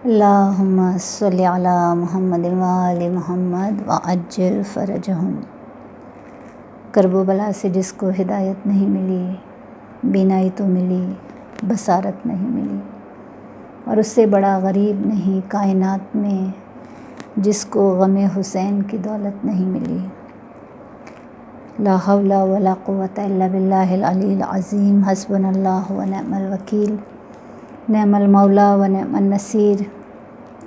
اللہم صلی علی محمد وآل محمد وعجل فرجہم۔ کرب و بلا سے جس کو ہدایت نہیں ملی، بینائی تو ملی، بصارت نہیں ملی، اور اس سے بڑا غریب نہیں کائنات میں جس کو غم حسین کی دولت نہیں ملی۔ لا حول ولا قوة الا باللہ العلی العظیم، حسبنا اللہ ونعم الوکیل، نعم المولا ونعم النصیر۔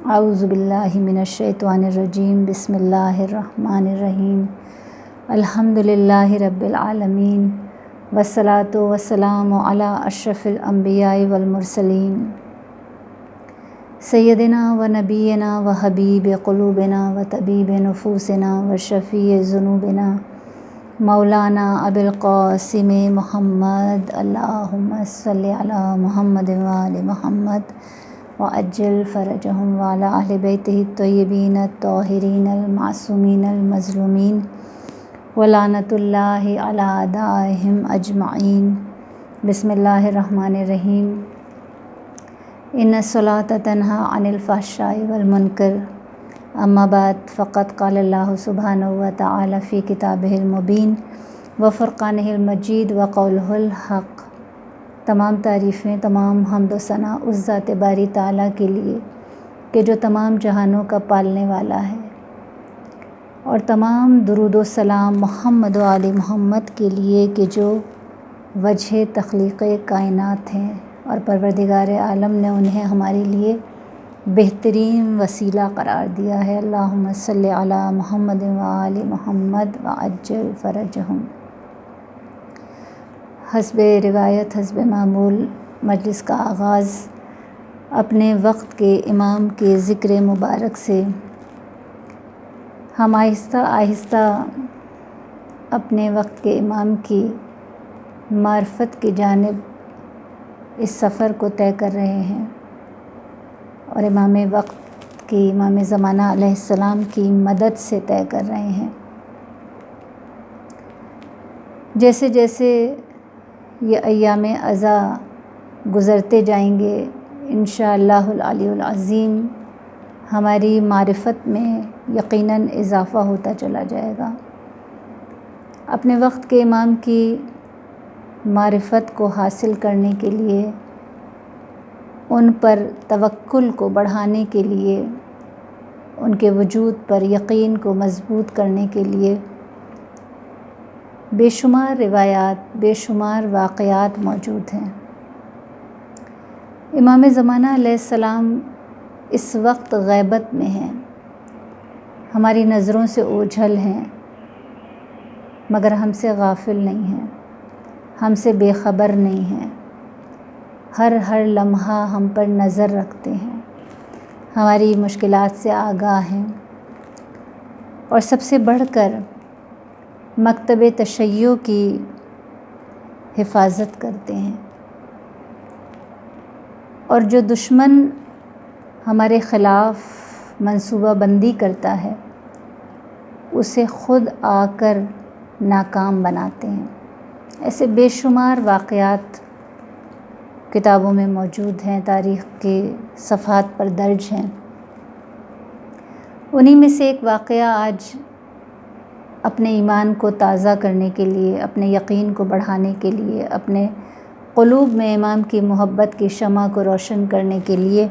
اعوذ باللہ من الشیطان الرجیم، بسم اللہ الرحمن الرحیم، الحمد للہ رب العالمین، والصلاة والسلام علی اشرف الانبیاء والمرسلین، سیدنا و نبینا و حبیب قلوبنا و طبیب نفوسنا و شفیع ذنوبنا مولانا ابی القاسم محمد، اللہم صلی علی محمد وآل محمد وعجل فرجہم وعلی اہل بیتہ الطیبین الطاہرین المعصومین المظلومین ولعنۃ اللہ علی اعدائہم اجمعین۔ بسم اللہ الرحمن الرحیم۔ ان الصلاۃ تنہی عن الفحشاء والمنکر، اما بعد فقد قال اللہ سبحانہ وتعالی فی کتابہ المبین وفرقانہ المجید وقولہ الحق۔ تمام تعریفیں، تمام حمد و ثنا اس ذات باری تعالیٰ کے لیے کہ جو تمام جہانوں کا پالنے والا ہے، اور تمام درود و سلام محمد و آل محمد کے لیے کہ جو وجہ تخلیق کائنات ہیں، اور پروردگار عالم نے انہیں ہمارے لیے بہترین وسیلہ قرار دیا ہے۔ اللہم صلی علی محمد وآل محمد وعجل فرجہم۔ حسب روایت، حسب معمول، مجلس کا آغاز اپنے وقت کے امام کے ذکر مبارک سے ہم آہستہ آہستہ اپنے وقت کے امام کی معرفت کی جانب اس سفر کو طے کر رہے ہیں، اور امام وقت کی، امام زمانہ علیہ السلام کی مدد سے طے کر رہے ہیں۔ جیسے جیسے یہ ایام عزا گزرتے جائیں گے، انشاءاللہ العلی العظیم ہماری معرفت میں یقیناً اضافہ ہوتا چلا جائے گا۔ اپنے وقت کے امام کی معرفت کو حاصل کرنے کے لیے، ان پر توکل کو بڑھانے کے لیے، ان کے وجود پر یقین کو مضبوط کرنے کے لیے بے شمار روایات، بے شمار واقعات موجود ہیں۔ امام زمانہ علیہ السلام اس وقت غیبت میں ہیں، ہماری نظروں سے اوجھل ہیں، مگر ہم سے غافل نہیں ہیں، ہم سے بے خبر نہیں ہیں، ہر لمحہ ہم پر نظر رکھتے ہیں، ہماری مشکلات سے آگاہ ہیں، اور سب سے بڑھ کر مکتب تشیع کی حفاظت کرتے ہیں، اور جو دشمن ہمارے خلاف منصوبہ بندی کرتا ہے اسے خود آ کر ناکام بناتے ہیں۔ ایسے بے شمار واقعات کتابوں میں موجود ہیں، تاریخ کے صفحات پر درج ہیں۔ انہی میں سے ایک واقعہ آج اپنے ایمان کو تازہ کرنے کے لیے، اپنے یقین کو بڑھانے کے لیے، اپنے قلوب میں امام کی محبت کی شمع کو روشن کرنے کے لیے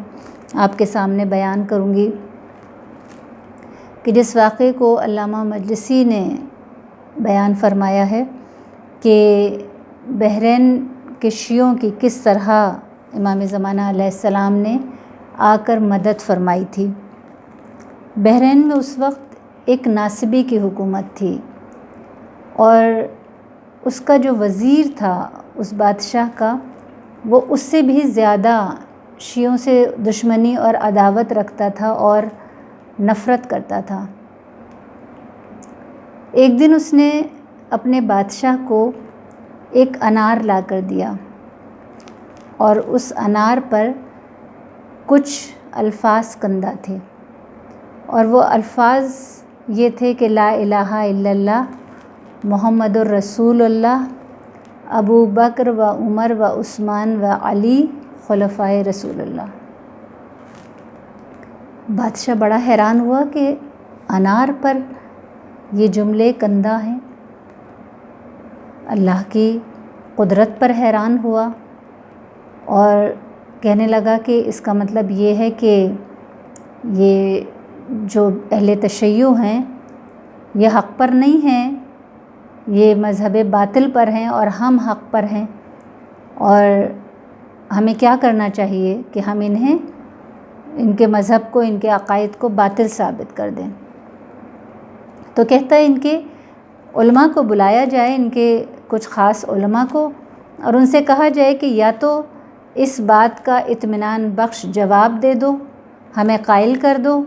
آپ کے سامنے بیان کروں گی، کہ جس واقعے کو علامہ مجلسی نے بیان فرمایا ہے کہ بحرین کے شیعوں کی کس طرح امام زمانہ علیہ السلام نے آ کر مدد فرمائی تھی۔ بحرین میں اس وقت ایک ناصبی کی حکومت تھی، اور اس کا جو وزیر تھا، اس بادشاہ کا، وہ اس سے بھی زیادہ شیعوں سے دشمنی اور عداوت رکھتا تھا اور نفرت کرتا تھا۔ ایک دن اس نے اپنے بادشاہ کو ایک انار لا کر دیا، اور اس انار پر کچھ الفاظ کندہ تھے، اور وہ الفاظ یہ تھے کہ لا الہ الا اللہ محمد الرسول اللہ، ابو بکر و عمر و عثمان و علی خلفائے رسول اللہ۔ بادشاہ بڑا حیران ہوا کہ انار پر یہ جملے کندہ ہیں، اللہ کی قدرت پر حیران ہوا اور کہنے لگا کہ اس کا مطلب یہ ہے کہ یہ جو اہل تشیع ہیں یہ حق پر نہیں ہیں، یہ مذہب باطل پر ہیں اور ہم حق پر ہیں، اور ہمیں کیا کرنا چاہیے کہ ہم ان کے مذہب کو، ان کے عقائد کو باطل ثابت کر دیں۔ تو کہتا ہے ان کے علماء کو بلایا جائے، ان کے کچھ خاص علماء کو، اور ان سے کہا جائے کہ یا تو اس بات کا اطمینان بخش جواب دے دو، ہمیں قائل کر دو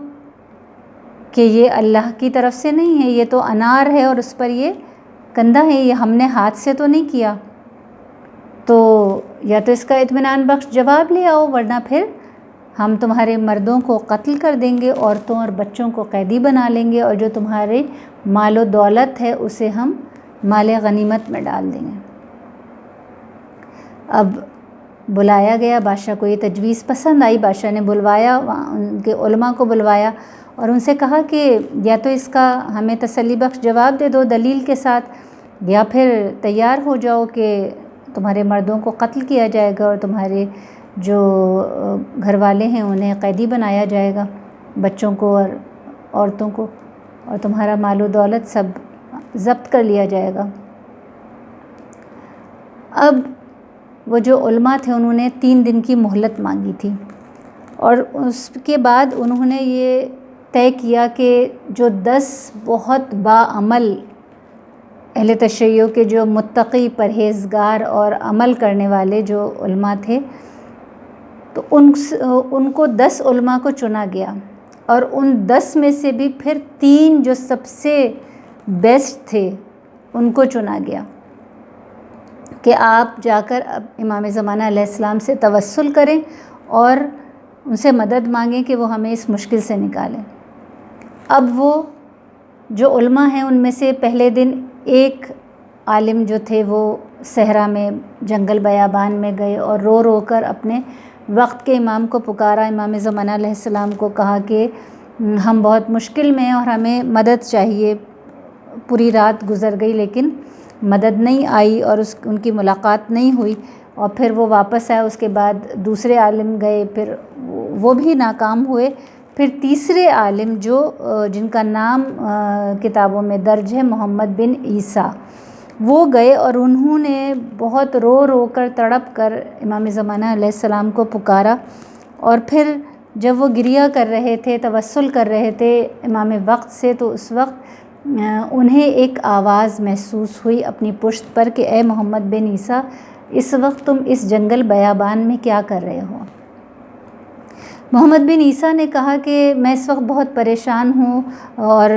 کہ یہ اللہ کی طرف سے نہیں ہے، یہ تو انار ہے اور اس پر یہ کندہ ہے، یہ ہم نے ہاتھ سے تو نہیں کیا، تو یا تو اس کا اطمینان بخش جواب لے آؤ، ورنہ پھر ہم تمہارے مردوں کو قتل کر دیں گے، عورتوں اور بچوں کو قیدی بنا لیں گے، اور جو تمہارے مال و دولت ہے اسے ہم مال غنیمت میں ڈال دیں گے۔ اب بلایا گیا، بادشاہ کو یہ تجویز پسند آئی، بادشاہ نے بلوایا، ان کے علماء کو بلوایا اور ان سے کہا کہ یا تو اس کا ہمیں تسلی بخش جواب دے دو دلیل کے ساتھ، یا پھر تیار ہو جاؤ کہ تمہارے مردوں کو قتل کیا جائے گا اور تمہارے جو گھر والے ہیں انہیں قیدی بنایا جائے گا، بچوں کو اور عورتوں کو، اور تمہارا مال و دولت سب ضبط کر لیا جائے گا۔ اب وہ جو علماء تھے انہوں نے 3 دن کی مہلت مانگی تھی، اور اس کے بعد انہوں نے یہ طے کیا کہ جو 10 بہت باعمل اہل تشیع کے جو متقی، پرہیزگار اور عمل کرنے والے جو علماء تھے، تو ان کو 10 علماء کو چنا گیا، اور ان 10 میں سے بھی پھر 3 جو سب سے بیسٹ تھے ان کو چنا گیا کہ آپ جا کر اب امام زمانہ علیہ السلام سے توسل کریں اور ان سے مدد مانگیں کہ وہ ہمیں اس مشکل سے نکالیں۔ اب وہ جو علماء ہیں ان میں سے پہلے دن ایک عالم جو تھے وہ صحرا میں، جنگل بیابان میں گئے اور رو رو کر اپنے وقت کے امام کو پکارا، امام زمانہ علیہ السلام کو کہا کہ ہم بہت مشکل میں ہیں اور ہمیں مدد چاہیے، پوری رات گزر گئی لیکن مدد نہیں آئی اور ان کی ملاقات نہیں ہوئی، اور پھر وہ واپس آئے، اس کے بعد دوسرے عالم گئے، پھر وہ بھی ناکام ہوئے، پھر تیسرے عالم جن کا نام کتابوں میں درج ہے، محمد بن عیسیٰ، وہ گئے اور انہوں نے بہت رو رو کر، تڑپ کر امام زمانہ علیہ السلام کو پکارا، اور پھر جب وہ گریہ کر رہے تھے، توسل کر رہے تھے امام وقت سے، تو اس وقت انہیں ایک آواز محسوس ہوئی اپنی پشت پر کہ اے محمد بن عیسیٰ، اس وقت تم اس جنگل بیابان میں کیا کر رہے ہو؟ محمد بن عیسیٰ نے کہا کہ میں اس وقت بہت پریشان ہوں اور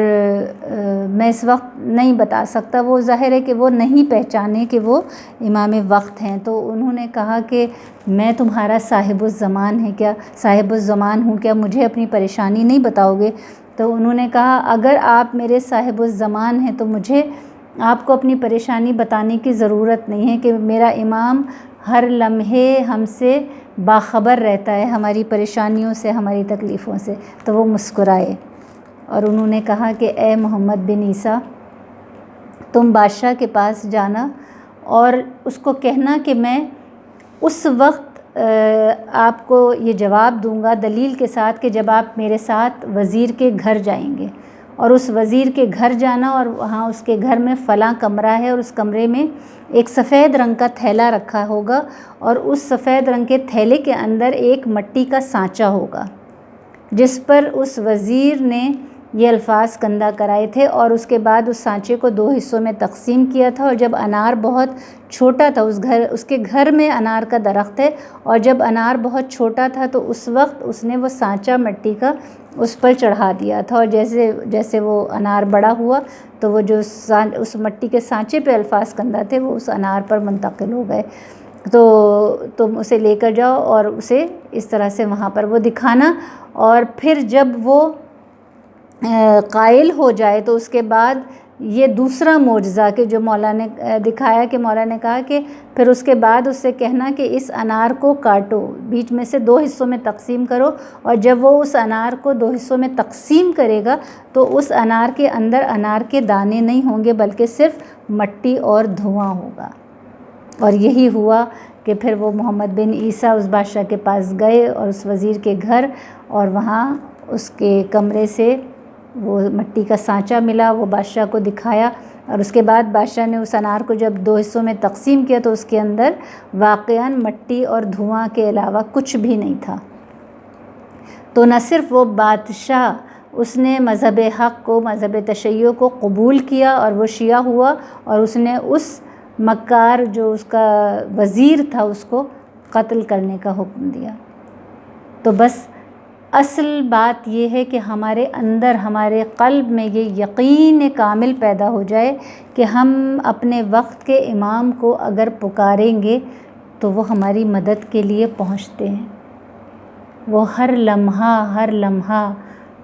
میں اس وقت نہیں بتا سکتا۔ وہ ظاہر ہے کہ وہ نہیں پہچانے کہ وہ امام وقت ہیں، تو انہوں نے کہا کہ میں تمہارا صاحب الزمان ہوں، کیا مجھے اپنی پریشانی نہیں بتاؤ گے؟ تو انہوں نے کہا اگر آپ میرے صاحب الزمان ہیں تو مجھے آپ کو اپنی پریشانی بتانے کی ضرورت نہیں ہے، کہ میرا امام ہر لمحے ہم سے باخبر رہتا ہے، ہماری پریشانیوں سے، ہماری تکلیفوں سے۔ تو وہ مسکرائے اور انہوں نے کہا کہ اے محمد بن عیسیٰ، تم بادشاہ کے پاس جانا اور اس کو کہنا کہ میں اس وقت آپ کو یہ جواب دوں گا دلیل کے ساتھ کہ جب آپ میرے ساتھ وزیر کے گھر جائیں گے، اور اس وزیر کے گھر جانا اور وہاں اس کے گھر میں فلاں کمرہ ہے اور اس کمرے میں ایک سفید رنگ کا تھیلا رکھا ہوگا، اور اس سفید رنگ کے تھیلے کے اندر ایک مٹی کا سانچہ ہوگا جس پر اس وزیر نے یہ الفاظ کندہ کرائے تھے، اور اس کے بعد اس سانچے کو 2 حصوں میں تقسیم کیا تھا، اور جب انار بہت چھوٹا تھا، اس کے گھر میں انار کا درخت ہے، اور جب انار بہت چھوٹا تھا تو اس وقت اس نے وہ سانچہ مٹی کا اس پر چڑھا دیا تھا، اور جیسے جیسے وہ انار بڑا ہوا تو وہ جو اس مٹی کے سانچے پہ الفاظ کندہ تھے وہ اس انار پر منتقل ہو گئے۔ تو تم اسے لے کر جاؤ اور اسے اس طرح سے وہاں پر وہ دکھانا، اور پھر جب وہ قائل ہو جائے تو اس کے بعد یہ دوسرا معجزہ کہ جو مولا نے دکھایا کہ مولا نے کہا کہ پھر اس کے بعد اس سے کہنا کہ اس انار کو کاٹو، بیچ میں سے 2 حصوں میں تقسیم کرو، اور جب وہ اس انار کو 2 حصوں میں تقسیم کرے گا تو اس انار کے اندر انار کے دانے نہیں ہوں گے بلکہ صرف مٹی اور دھواں ہوگا۔ اور یہی ہوا کہ پھر وہ محمد بن عیسیٰ اس بادشاہ کے پاس گئے اور اس وزیر کے گھر، اور وہاں اس کے کمرے سے وہ مٹی کا سانچہ ملا، وہ بادشاہ کو دکھایا، اور اس کے بعد بادشاہ نے اس انار کو جب 2 حصوں میں تقسیم کیا تو اس کے اندر واقعاً مٹی اور دھواں کے علاوہ کچھ بھی نہیں تھا۔ تو نہ صرف وہ بادشاہ، اس نے مذہب حق کو، مذہب تشیع کو قبول کیا اور وہ شیعہ ہوا، اور اس نے اس مکار جو اس کا وزیر تھا اس کو قتل کرنے کا حکم دیا۔ تو بس اصل بات یہ ہے کہ ہمارے اندر، ہمارے قلب میں یہ یقین کامل پیدا ہو جائے کہ ہم اپنے وقت کے امام کو اگر پکاریں گے تو وہ ہماری مدد کے لیے پہنچتے ہیں، وہ ہر لمحہ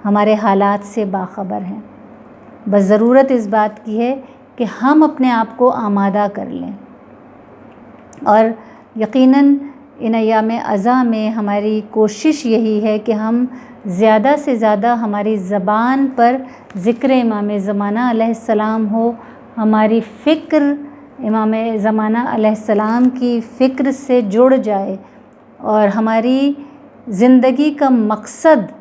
ہمارے حالات سے باخبر ہیں۔ بس ضرورت اس بات کی ہے کہ ہم اپنے آپ کو آمادہ کر لیں، اور یقیناً ان ایام عزا میں ہماری کوشش یہی ہے کہ ہم زیادہ سے زیادہ ہماری زبان پر ذکر امام زمانہ علیہ السلام ہو، ہماری فکر امام زمانہ علیہ السلام کی فکر سے جڑ جائے، اور ہماری زندگی کا مقصد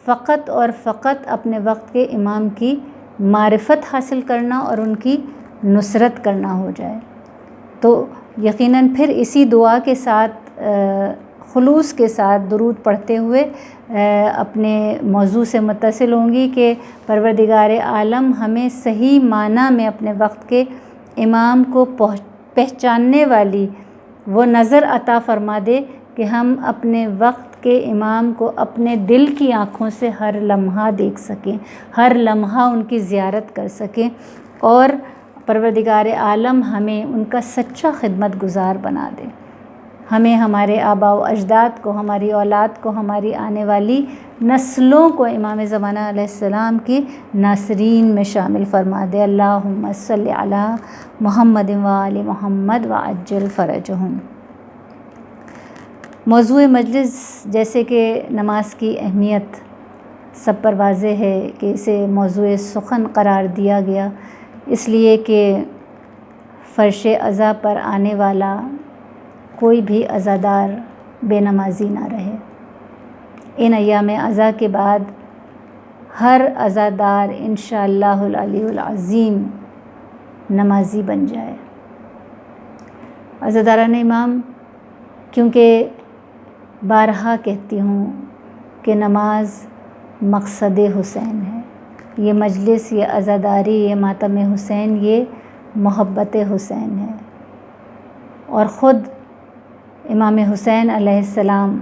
فقط اور فقط اپنے وقت کے امام کی معرفت حاصل کرنا اور ان کی نصرت کرنا ہو جائے۔ تو یقیناً پھر اسی دعا کے ساتھ، خلوص کے ساتھ درود پڑھتے ہوئے اپنے موضوع سے متصل ہوں گی کہ پروردگار عالم ہمیں صحیح معنی میں اپنے وقت کے امام کو پہچاننے والی وہ نظر عطا فرما دے کہ ہم اپنے وقت کے امام کو اپنے دل کی آنکھوں سے ہر لمحہ دیکھ سکیں، ہر لمحہ ان کی زیارت کر سکیں، اور پروردگار عالم ہمیں ان کا سچا خدمت گزار بنا دے۔ ہمیں، ہمارے آباء و اجداد کو، ہماری اولاد کو، ہماری آنے والی نسلوں کو امام زمانہ علیہ السلام کی ناصرین میں شامل فرما دے۔ اللہم صلی علی محمد و آل محمد وعجل فرجہم۔ موضوع مجلس، جیسے کہ نماز کی اہمیت سب پر واضح ہے کہ اسے موضوع سخن قرار دیا گیا، اس لیے کہ فرش عزا پر آنے والا کوئی بھی عزادار بے نمازی نہ رہے۔ ان ایام عزا کے بعد ہر عزادار انشاءاللہ العلی العظیم نمازی بن جائے۔ عزاداران امام، کیونکہ بارہا کہتی ہوں کہ نماز مقصد حسین ہے، یہ مجلس، یہ عزاداری، یہ ماتم حسین، یہ محبت حسین ہے، اور خود امام حسین علیہ السلام،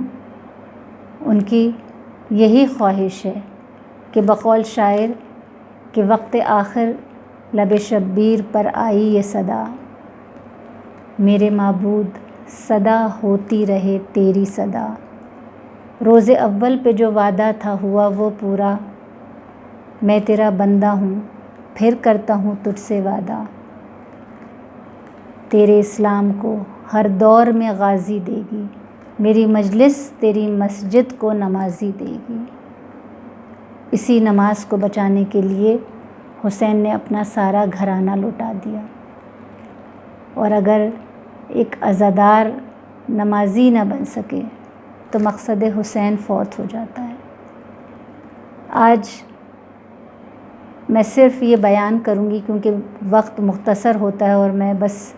ان کی یہی خواہش ہے کہ بقول شاعر کہ وقت آخر لب شبیر پر آئی یہ صدا، میرے معبود صدا ہوتی رہے تیری صدا، روز اول پہ جو وعدہ تھا ہوا وہ پورا، میں تیرا بندہ ہوں پھر کرتا ہوں تجھ سے وعدہ، تیرے اسلام کو ہر دور میں غازی دے گی، میری مجلس تیری مسجد کو نمازی دے گی۔ اسی نماز کو بچانے کے لیے حسین نے اپنا سارا گھرانہ لوٹا دیا، اور اگر ایک عزادار نمازی نہ بن سکے تو مقصد حسین فوت ہو جاتا ہے۔ آج میں صرف یہ بیان کروں گی کیونکہ وقت مختصر ہوتا ہے، اور میں بس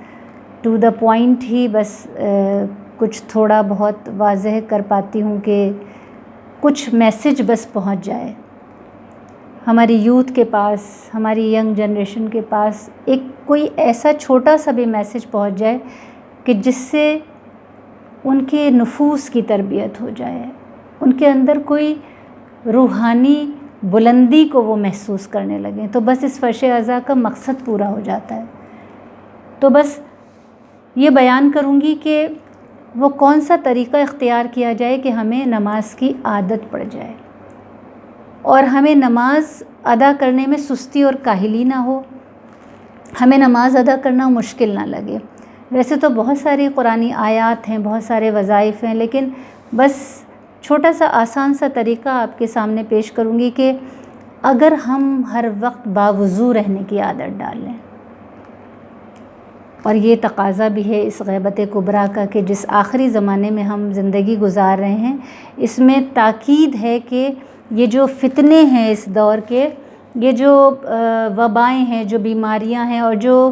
ٹو دا پوائنٹ ہی بس کچھ تھوڑا بہت واضح کر پاتی ہوں کہ کچھ میسج بس پہنچ جائے ہماری یوتھ کے پاس، ہماری ینگ جنریشن کے پاس، ایک کوئی ایسا چھوٹا سا بھی میسج پہنچ جائے کہ جس سے ان کے نفوس کی تربیت ہو جائے، ان کے اندر کوئی روحانی بلندی کو وہ محسوس کرنے لگیں، تو بس اس فرش عزا کا مقصد پورا ہو جاتا ہے۔ تو بس یہ بیان کروں گی کہ وہ کون سا طریقہ اختیار کیا جائے کہ ہمیں نماز کی عادت پڑ جائے، اور ہمیں نماز ادا کرنے میں سستی اور کاہلی نہ ہو، ہمیں نماز ادا کرنا مشکل نہ لگے۔ ویسے تو بہت ساری قرآنی آیات ہیں، بہت سارے وظائف ہیں، لیکن بس چھوٹا سا آسان سا طریقہ آپ کے سامنے پیش کروں گی کہ اگر ہم ہر وقت باوضو رہنے کی عادت ڈال لیں، اور یہ تقاضا بھی ہے اس غیبت کبریٰ کا کہ جس آخری زمانے میں ہم زندگی گزار رہے ہیں، اس میں تاکید ہے کہ یہ جو فتنے ہیں اس دور کے، یہ جو وبائیں ہیں، جو بیماریاں ہیں، اور جو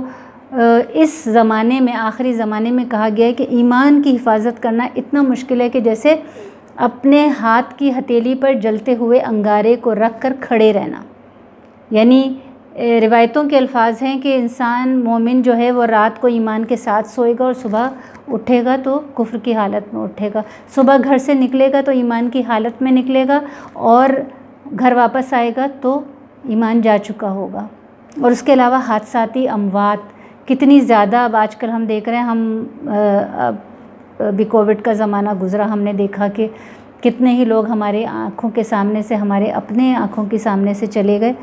اس زمانے میں آخری زمانے میں کہا گیا ہے کہ ایمان کی حفاظت کرنا اتنا مشکل ہے کہ جیسے اپنے ہاتھ کی ہتھیلی پر جلتے ہوئے انگارے کو رکھ کر کھڑے رہنا۔ یعنی روایتوں کے الفاظ ہیں کہ انسان مومن جو ہے وہ رات کو ایمان کے ساتھ سوئے گا اور صبح اٹھے گا تو کفر کی حالت میں اٹھے گا، صبح گھر سے نکلے گا تو ایمان کی حالت میں نکلے گا، اور گھر واپس آئے گا تو ایمان جا چکا ہوگا۔ اور اس کے علاوہ حادثاتی اموات کتنی زیادہ اب آج کل ہم دیکھ رہے ہیں، ہم بھی کووڈ کا زمانہ گزرا، ہم نے دیکھا کہ کتنے ہی لوگ ہمارے آنکھوں کے سامنے سے، ہمارے اپنے آنکھوں کے سامنے سے چلے گئے۔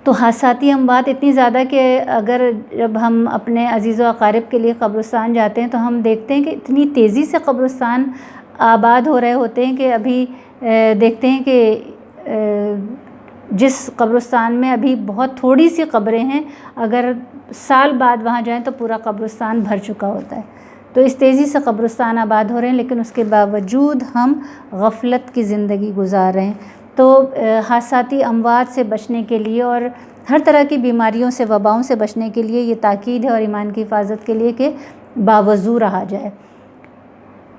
تو حادثاتی اموات اتنی زیادہ کہ اگر جب ہم اپنے عزیز و اقارب کے لیے قبرستان جاتے ہیں تو ہم دیکھتے ہیں کہ اتنی تیزی سے قبرستان آباد ہو رہے ہوتے ہیں کہ ابھی دیکھتے ہیں کہ جس قبرستان میں ابھی بہت تھوڑی سی قبریں ہیں، اگر سال بعد وہاں جائیں تو پورا قبرستان بھر چکا ہوتا ہے۔ تو اس تیزی سے قبرستان آباد ہو رہے ہیں، لیکن اس کے باوجود ہم غفلت کی زندگی گزار رہے ہیں۔ تو حادثاتی اموات سے بچنے کے لیے اور ہر طرح کی بیماریوں سے، وباؤں سے بچنے کے لیے یہ تاکید ہے، اور ایمان کی حفاظت کے لیے کہ باوضو رہا جائے۔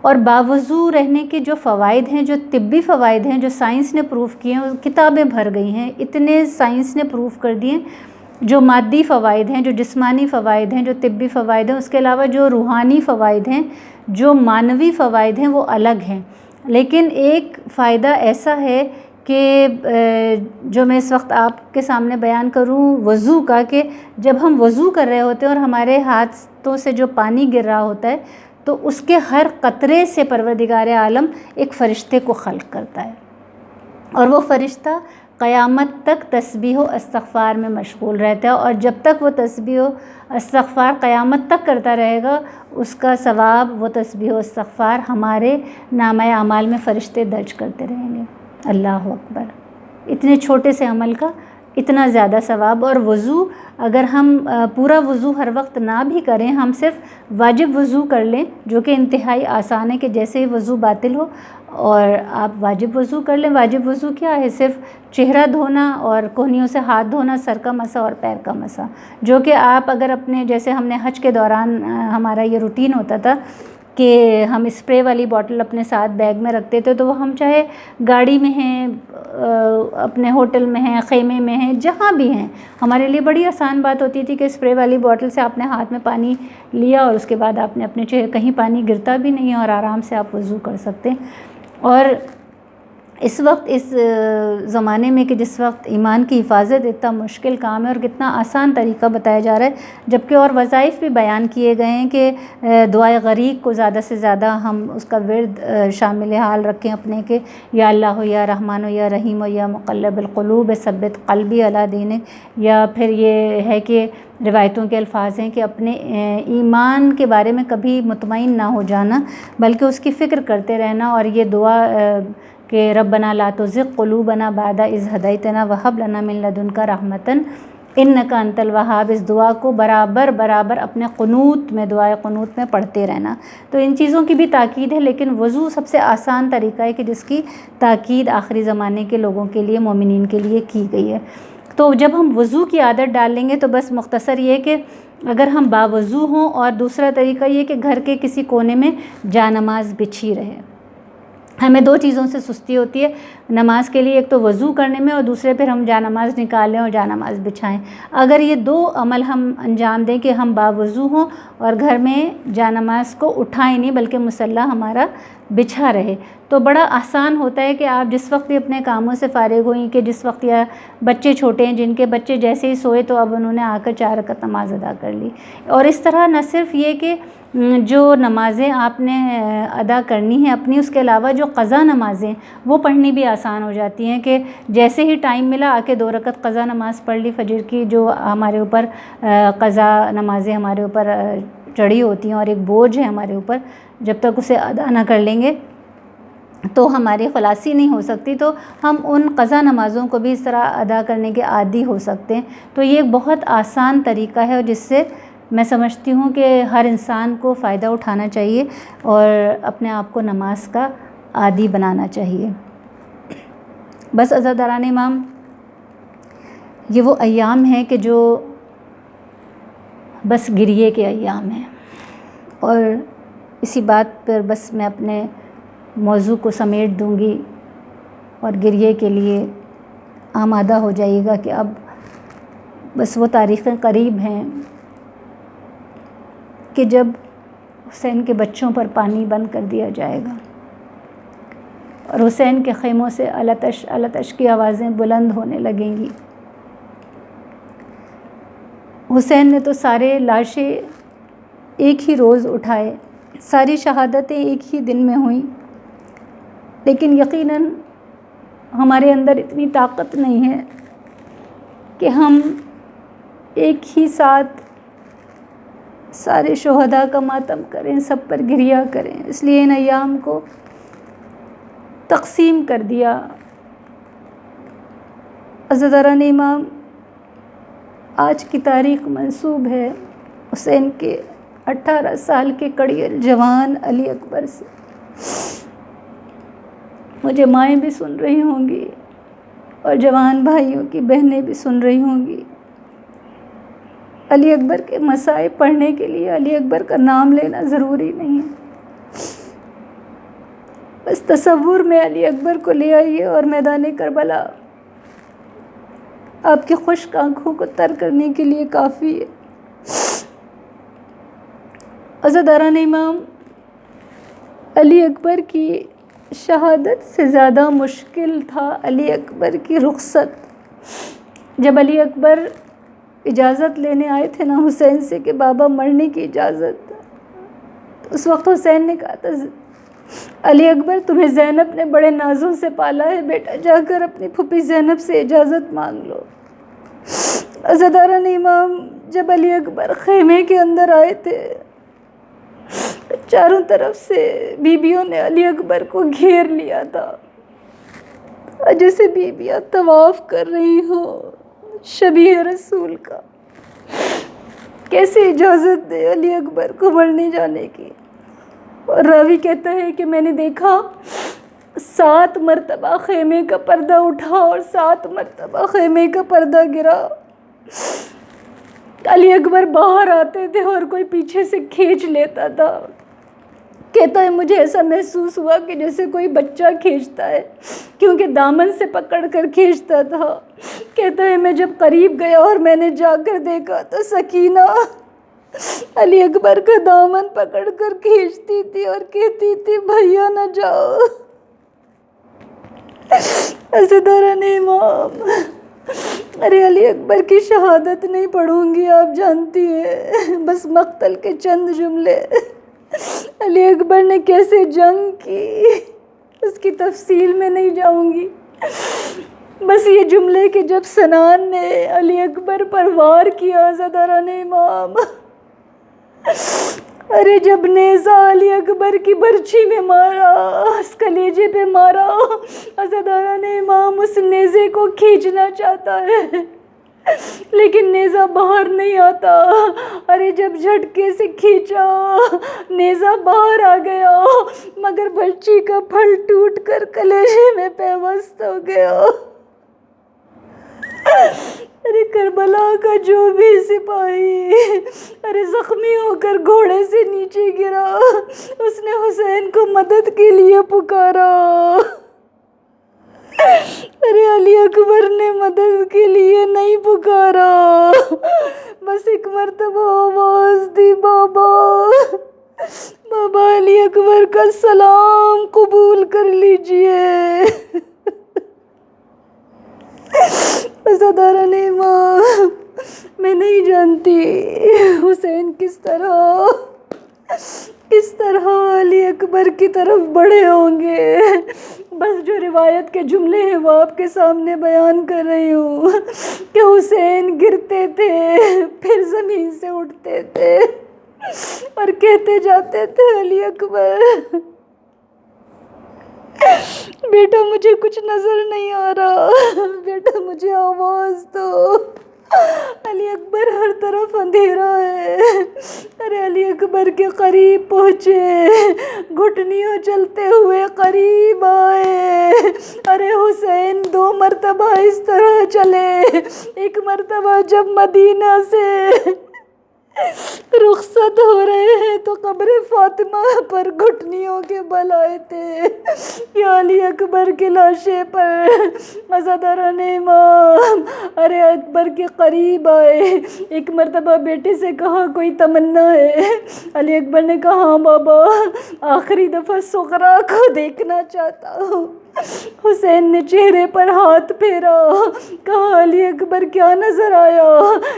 اور باوضو رہنے کے جو فوائد ہیں، جو طبی فوائد ہیں، جو سائنس نے پروف کیے ہیں، کتابیں بھر گئی ہیں، اتنے سائنس نے پروف کر دیے، جو مادی فوائد ہیں، جو جسمانی فوائد ہیں، جو طبی فوائد ہیں، اس کے علاوہ جو روحانی فوائد ہیں، جو معنوی فوائد ہیں، وہ الگ ہیں۔ لیکن ایک فائدہ ایسا ہے کہ جو میں اس وقت آپ کے سامنے بیان کروں وضو کا، کہ جب ہم وضو کر رہے ہوتے ہیں اور ہمارے ہاتھوں سے جو پانی گر رہا ہوتا ہے تو اس کے ہر قطرے سے پروردگار عالم ایک فرشتے کو خلق کرتا ہے، اور وہ فرشتہ قیامت تک تسبیح و استغفار میں مشغول رہتا ہے، اور جب تک وہ تسبیح و استغفار قیامت تک کرتا رہے گا، اس کا ثواب، وہ تسبیح و استغفار ہمارے نامہ اعمال میں فرشتے درج کرتے رہیں گے۔ اللہ اکبر! اتنے چھوٹے سے عمل کا اتنا زیادہ ثواب۔ اور وضو اگر ہم پورا وضو ہر وقت نہ بھی کریں، ہم صرف واجب وضو کر لیں، جو کہ انتہائی آسان ہے کہ جیسے ہی وضو باطل ہو اور آپ واجب وضو کر لیں۔ واجب وضو کیا ہے؟ صرف چہرہ دھونا اور کوہنیوں سے ہاتھ دھونا، سر کا مسح اور پیر کا مسح، جو کہ آپ اگر اپنے، جیسے ہم نے حج کے دوران ہمارا یہ روٹین ہوتا تھا کہ ہم اسپرے والی بوٹل اپنے ساتھ بیگ میں رکھتے تھے، تو وہ ہم چاہے گاڑی میں ہیں، اپنے ہوٹل میں ہیں، خیمے میں ہیں، جہاں بھی ہیں، ہمارے لیے بڑی آسان بات ہوتی تھی کہ اسپرے والی بوٹل سے آپ نے ہاتھ میں پانی لیا اور اس کے بعد آپ نے اپنے چہرے، کہیں پانی گرتا بھی نہیں ہے اور آرام سے آپ وضو کر سکتے ہیں۔ اور اس وقت اس زمانے میں کہ جس وقت ایمان کی حفاظت اتنا مشکل کام ہے اور کتنا آسان طریقہ بتایا جا رہا ہے، جبکہ اور وظائف بھی بیان کیے گئے ہیں کہ دعائے غریق کو زیادہ سے زیادہ ہم اس کا ورد شامل حال رکھیں اپنے، کہ یا اللہ یا رحمان یا رحیم یا مقلب القلوب ثبت قلبی علی دینک، یا پھر یہ ہے کہ روایتوں کے الفاظ ہیں کہ اپنے ایمان کے بارے میں کبھی مطمئن نہ ہو جانا، بلکہ اس کی فکر کرتے رہنا، اور یہ دعا کہ ربنا لا تزغ قلوبنا بعد اذ ہدیتنا وہب لنا من لدنک رحمۃ انک انت الوہاب، اس دعا کو برابر اپنے قنوت میں، دعائے قنوت میں پڑھتے رہنا۔ تو ان چیزوں کی بھی تاکید ہے، لیکن وضو سب سے آسان طریقہ ہے کہ جس کی تاکید آخری زمانے کے لوگوں کے لیے، مومنین کے لیے کی گئی ہے۔ تو جب ہم وضو کی عادت ڈال لیں گے تو بس مختصر یہ کہ اگر ہم باوضو ہوں، اور دوسرا طریقہ یہ کہ گھر کے کسی کونے میں جا نماز بچھی رہے۔ ہمیں دو چیزوں سے سستی ہوتی ہے نماز کے لیے، ایک تو وضو کرنے میں، اور دوسرے پھر ہم جا نماز نکالیں اور جا نماز بچھائیں۔ اگر یہ دو عمل ہم انجام دیں کہ ہم باوضو ہوں اور گھر میں جا نماز کو اٹھائیں نہیں بلکہ مصلی ہمارا بچھا رہے، تو بڑا آسان ہوتا ہے کہ آپ جس وقت بھی اپنے کاموں سے فارغ ہوئیں، کہ جس وقت یا بچے چھوٹے ہیں جن کے بچے جیسے ہی سوئے تو اب انہوں نے آ کر 4 رکعت نماز ادا کر لی۔ اور اس طرح نہ صرف یہ کہ جو نمازیں آپ نے ادا کرنی ہیں اپنی، اس کے علاوہ جو قضا نمازیں وہ پڑھنی بھی آسان ہو جاتی ہیں کہ جیسے ہی ٹائم ملا آ کے 2 رکعت قضا نماز پڑھ لی فجر کی، جو ہمارے اوپر قضا نمازیں ہمارے اوپر چڑھی ہوتی ہیں اور ایک بوجھ ہے ہمارے اوپر، جب تک اسے ادا نہ کر لیں گے تو ہماری خلاصی نہیں ہو سکتی، تو ہم ان قضا نمازوں کو بھی اس طرح ادا کرنے کے عادی ہو سکتے ہیں۔ تو یہ ایک بہت آسان طریقہ ہے اور جس سے میں سمجھتی ہوں کہ ہر انسان کو فائدہ اٹھانا چاہیے اور اپنے آپ کو نماز کا عادی بنانا چاہیے۔ بس عزاداران امام، یہ وہ ایام ہیں کہ جو بس گریے کے ایام ہیں، اور اسی بات پر بس میں اپنے موضوع کو سمیٹ دوں گی اور گریے کے لیے آمادہ ہو جائیے گا کہ اب بس وہ تاریخیں قریب ہیں کہ جب حسین کے بچوں پر پانی بند کر دیا جائے گا اور حسین کے خیموں سے التش التش کی آوازیں بلند ہونے لگیں گی۔ حسین نے تو سارے لاشیں ایک ہی روز اٹھائے، ساری شہادتیں ایک ہی دن میں ہوئیں، لیکن یقیناً ہمارے اندر اتنی طاقت نہیں ہے کہ ہم ایک ہی ساتھ سارے شہداء کا ماتم کریں، سب پر گریہ کریں، اس لیے ان ایام کو تقسیم کر دیا۔ عزاداران امام، آج کی تاریخ منسوب ہے حسین کے 18 سال کے کڑیل جوان علی اکبر سے۔ مجھے مائیں بھی سن رہی ہوں گی اور جوان بھائیوں کی بہنیں بھی سن رہی ہوں گی۔ علی اکبر کے مصائب پڑھنے کے لیے علی اکبر کا نام لینا ضروری نہیں ہے، بس تصور میں علی اکبر کو لے آئیے اور میدان کربلا آپ کی خشک آنکھوں کو تر کرنے کے لیے کافی ہے۔ عزاداران امام، علی اکبر کی شہادت سے زیادہ مشکل تھا علی اکبر کی رخصت۔ جب علی اکبر اجازت لینے آئے تھے نا حسین سے کہ بابا مرنے کی اجازت، تو اس وقت حسین نے کہا تھا علی اکبر تمہیں زینب نے بڑے نازوں سے پالا ہے، بیٹا جا کر اپنی پھوپھی زینب سے اجازت مانگ لو۔ عزاداران امام، جب علی اکبر خیمے کے اندر آئے تھے، چاروں طرف سے بیویوں نے علی اکبر کو گھیر لیا تھا، جیسے بیویاں طواف کر رہی ہوں شبیہ رسول کا۔ کیسے اجازت دے علی اکبر کو مرنے جانے کی؟ اور راوی کہتا ہے کہ میں نے دیکھا 7 مرتبہ خیمے کا پردہ اٹھا اور 7 مرتبہ خیمے کا پردہ گرا۔ علی اکبر باہر آتے تھے اور کوئی پیچھے سے کھینچ لیتا تھا۔ کہتا ہے مجھے ایسا محسوس ہوا کہ جیسے کوئی بچہ کھینچتا ہے، کیونکہ دامن سے پکڑ کر کھینچتا تھا۔ کہتا ہے میں جب قریب گیا اور میں نے جا کر دیکھا تو سکینہ علی اکبر کا دامن پکڑ کر کھینچتی تھی اور کہتی تھی بھیا نہ جاؤ۔ عزاداران امام، ارے علی اکبر کی شہادت نہیں پڑھوں گی، آپ جانتی ہیں، بس مقتل کے چند جملے، علی اکبر نے کیسے جنگ کی اس کی تفصیل میں نہیں جاؤں گی، بس یہ جملے کہ جب سنان نے علی اکبر پر وار کیا عزاداران امام، ارے جب نیزہ علی اکبر کی برچھی میں مارا، اس کلیجے پہ مارا، عزاداران امام اس نیزے کو کھینچنا چاہتا ہے لیکن نیزہ باہر نہیں آتا۔ ارے جب جھٹکے سے کھینچا نیزہ باہر آ گیا، مگر برچھی کا پھل ٹوٹ کر کلیجے میں پیوست ہو گیا۔ ارے کربلا کا جو بھی سپاہی ارے زخمی ہو کر گھوڑے سے نیچے گرا، اس نے حسین کو مدد کے لیے پکارا، ارے علی اکبر نے مدد کے لیے نہیں پکارا، بس ایک مرتبہ آواز دی بابا، بابا علی اکبر کا سلام قبول کر لیجئے۔ عزاداران امام، میں نہیں جانتی حسین کس طرح کس طرح علی اکبر کی طرف بڑھے ہوں گے. بس جو روایت کے جملے ہیں وہ آپ کے سامنے بیان کر رہی ہوں کہ حسین گرتے تھے پھر زمین سے اٹھتے تھے اور کہتے جاتے تھے علی اکبر بیٹا مجھے کچھ نظر نہیں آ رہا، بیٹا مجھے آواز دو. علی اکبر ہر طرف اندھیرا ہے. ارے علی اکبر کے قریب پہنچے، گھٹنیوں چلتے ہوئے قریب آئے. ارے حسین 2 مرتبہ اس طرح چلے. ایک مرتبہ جب مدینہ سے رخصت ہو رہے ہیں تو قبر فاطمہ پر گھٹنیوں کے بل آئے تھے کہ علی اکبر کی لاشے پر عزاداران امام ارے اکبر کے قریب آئے. ایک مرتبہ بیٹے سے کہا کوئی تمنا ہے؟ علی اکبر نے کہا ہاں بابا، آخری دفعہ سغرا کو دیکھنا چاہتا ہوں. حسین نے چہرے پر ہاتھ پھیرا، کہا علی اکبر کیا نظر آیا؟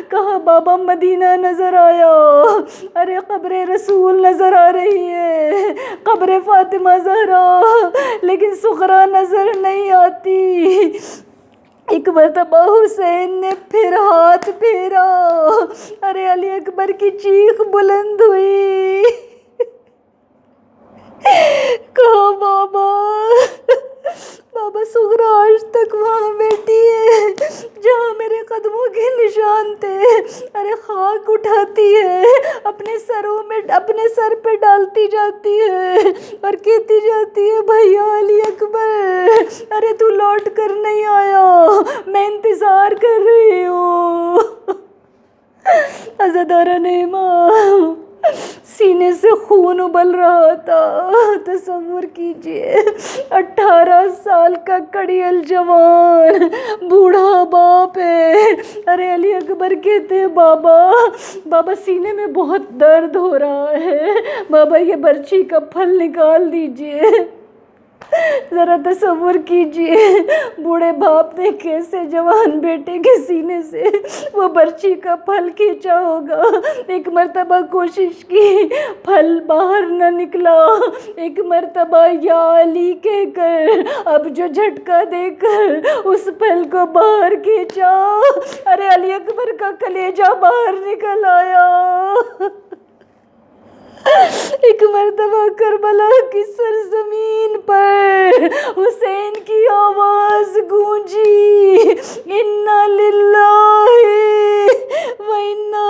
کہا بابا مدینہ نظر آیا. ارے قبر رسول نظر آ رہی ہے، قبر فاطمہ زہرا، لیکن سغرا نظر نہیں آتی. ایک مرتبہ حسین نے پھر ہاتھ پھیرا. ارے علی اکبر کی چیخ بلند ہوئی، کہا بابا بابا سغرا آج تک وہاں بیٹھی ہے جہاں میرے قدموں کے نشان تھے. ارے خاک اٹھاتی ہے، اپنے سر پہ ڈالتی جاتی ہے اور کہتی جاتی ہے بھیا علی اکبر ارے تو لوٹ کر نہیں آیا، میں انتظار کر رہی ہوں. عزاداران امام سینے سے خون ابل رہا تھا. تصور کیجئے 18 سال کا کڑیل جوان بوڑھا باپ ہے. ارے علی اکبر کہتے ہیں بابا سینے میں بہت درد ہو رہا ہے، بابا یہ برچی کا پھل نکال دیجئے. ذرا تصور کیجئے بوڑھے باپ نے کیسے جوان بیٹے کے سینے سے وہ برچی کا پھل کھینچا ہوگا. ایک مرتبہ کوشش کی، پھل باہر نہ نکلا. ایک مرتبہ یا علی کہہ کر اب جو جھٹکا دے کر اس پھل کو باہر کھینچا. ارے علی اکبر کا کلیجہ باہر نکل آیا. ایک مرتبہ کربلا کی سرزمین پر حسین کی آواز گونجی، انا للہ و انا